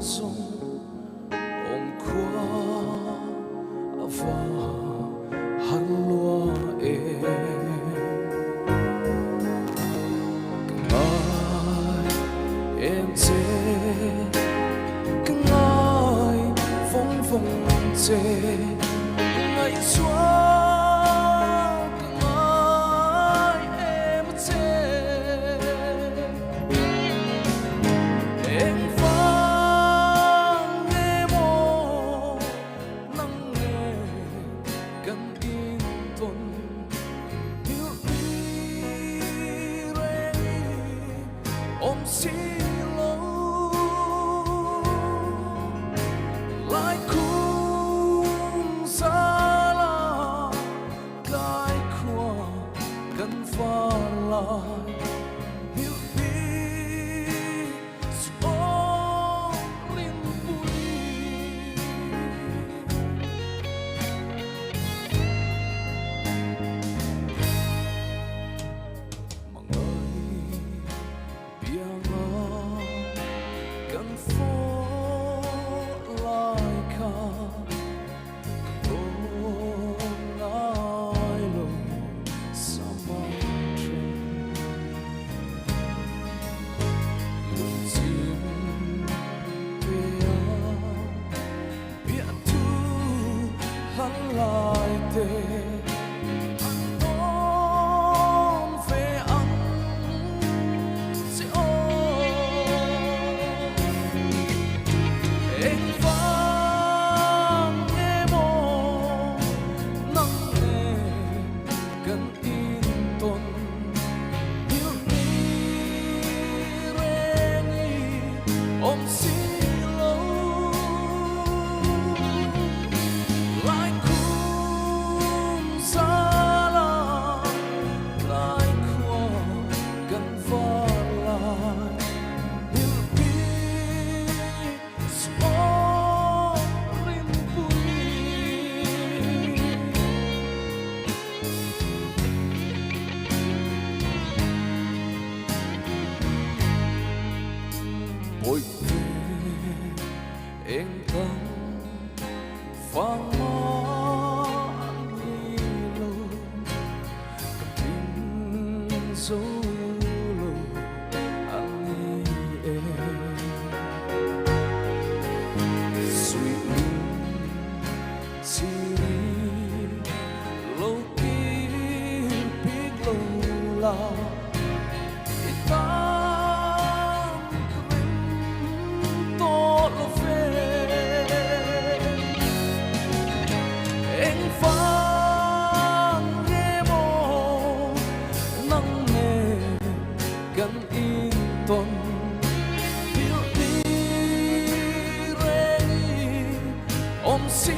sông ôm qua và hát loa em chê ngài phong phong chê ngày xóa ôm xí lâu lại khung xa la cái khoa gần pha lại hiểu đi số linh vui mà ơi biang gần phố lại ca ôm ai lối sa mạc trần lùi chim về biết thu hắn lại tê ôm xí lâu lại khung xa la lại khoa gần pha lại hiểu biết số linh vui ôi em tâm phang mang đi lô tình dấu lô anh em suy chỉ lâu kia biết lâu là gần yên tuần hiểu đi rê ôm xí